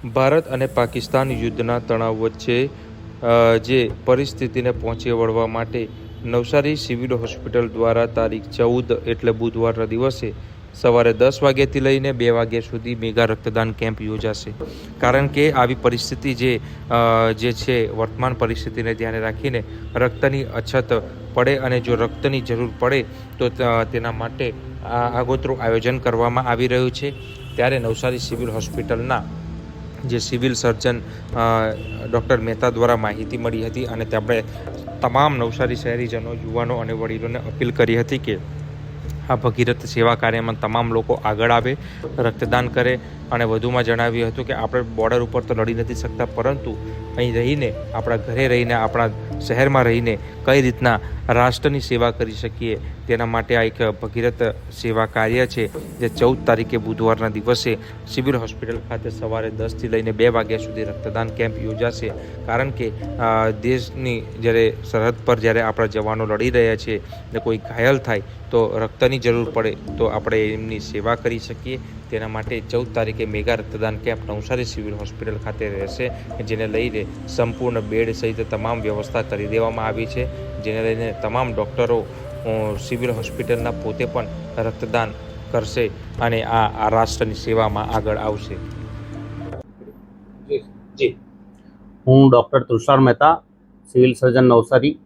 ભારત અને પાકિસ્તાન યુદ્ધના તણાવ વચ્ચે જે પરિસ્થિતિને પહોંચી વળવા માટે નવસારી સિવિલ હોસ્પિટલ દ્વારા તારીખ 14 એટલે બુધવારના દિવસે સવારે 10 વાગ્યાથી લઈને 2 વાગ્યા સુધી મેગા રક્તદાન કેમ્પ યોજાશે. કારણ કે આવી પરિસ્થિતિ જે છે વર્તમાન પરિસ્થિતિને ધ્યાને રાખીને રક્તની અછત પડે અને જો રક્તની જરૂર પડે તો તેના માટે આગોતરું આયોજન કરવામાં આવી રહ્યું છે. ત્યારે નવસારી સિવિલ હોસ્પિટલના જે સિવિલ સર્જન ડૉક્ટર મહેતા દ્વારા માહિતી મળી હતી અને તેમણે તમામ નવસારી શહેરીજનો, યુવાનો અને વડીલોને અપીલ કરી હતી કે આ ભગીરથ સેવા કાર્યમાં તમામ લોકો આગળ આવે, રક્તદાન કરે અને વધુમાં જણાવ્યું હતું કે આપણે બોર્ડર ઉપર તો લડી નથી શકતા, પરંતુ અહીં રહીને, આપણા ઘરે રહીને, આપણા શહેરમાં રહીને કઈ રીતના રાષ્ટ્રની સેવા કરી શકીએ તેના માટે આ એક ભગીરથ સેવા કાર્ય છે જે 14 તારીખે બુધવારના દિવસે સિવિલ હોસ્પિટલ ખાતે સવારે 10થી લઈને 2 વાગ્યા સુધી રક્તદાન કેમ્પ યોજાશે. કારણ કે દેશની જ્યારે સરહદ પર જ્યારે આપણા જવાનો લડી રહ્યા છે ને કોઈ ઘાયલ થાય તો રક્તની જરૂર પડે તો આપણે એમની સેવા કરી શકીએ. તેના માટે 14 તારીખે મેગા રક્તદાન કેમ્પ નવસારી સિવિલ હોસ્પિટલ ખાતે રહેશે, જેને લઈને સંપૂર્ણ બેડ સહિત તમામ વ્યવસ્થા કરી દેવામાં આવી છે. જેને લઈને તમામ ડૉક્ટરો સિવિલ હોસ્પિટલના પોતે પણ રક્તદાન કરશે અને આ રાષ્ટ્રની સેવામાં આગળ આવશે. જી, હું doctor Tushar Mehta, civil surgeon Navsari.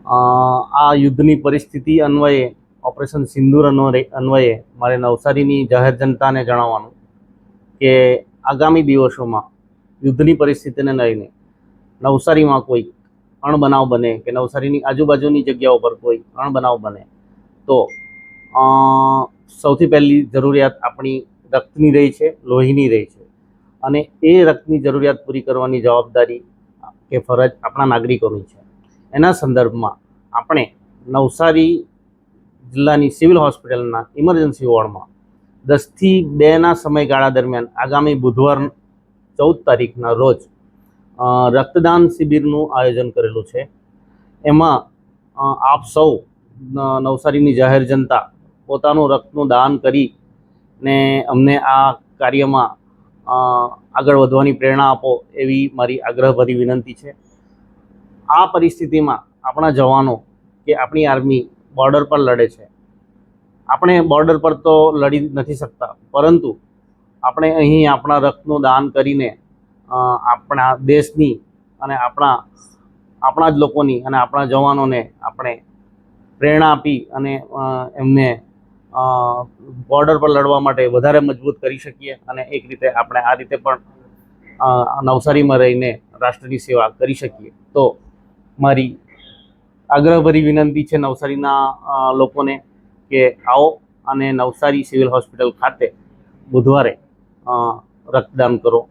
આ યુદ્ધની પરિસ્થિતિ અન્વયે, ઓપરેશન સિંદૂર અન્વયે મારે નવસારીની જાહેર જનતાને જણાવવાનું કે આગામી દિવસોમાં યુદ્ધની પરિસ્થિતિને લઈને નવસારીમાં કોઈ અણબનાવ બને કે નવસારીની આજુબાજુની જગ્યાઓ પર કોઈ અણબનાવ બને તો સૌથી પહેલી જરૂરિયાત આપણી રક્તની રહી છે, લોહીની રહી છે, અને એ રક્તની જરૂરિયાત પૂરી કરવાની જવાબદારી કે ફરજ આપણા નાગરિકોની છે. એના સંદર્ભમાં આપણે નવસારી જિલ્લાની સિવિલ હોસ્પિટલના ઇમરજન્સી વોર્ડમાં 10થી 2ના સમયગાળા દરમિયાન આગામી બુધવાર 14 તારીખના રોજ રક્તદાન શિબિરનું આયોજન કરેલું છે. એમાં આપ સૌ નવસારીની જાહેર જનતા પોતાનું રક્તનું દાન કરીને અમને આ કાર્યમાં આગળ વધવાની પ્રેરણા આપો એવી મારી આગ્રહભરી વિનંતી છે. આ પરિસ્થિતિમાં આપણા જવાનો કે આપણી આર્મી બોર્ડર પર લડે છે. આપણે બોર્ડર પર તો લડી નથી શકતા, પરંતુ આપણે અહીં આપણા રક્તનું દાન કરીને આપણા દેશની અને આપણા જ લોકોની અને આપણા જવાનોને આપણે પ્રેરણા આપી અને એમને બોર્ડર પર લડવા માટે વધારે મજબૂત કરી શકીએ. અને એક રીતે આપણે આ રીતે પણ નવસારીમાં રહીને રાષ્ટ્રની સેવા કરી શકીએ. તો મારી આગ્રહભરી વિનંતી છે નવસારીના લોકોને કે આવો અને નવસારી સિવિલ હોસ્પિટલ ખાતે બુધવારે રક્તદાન કરો.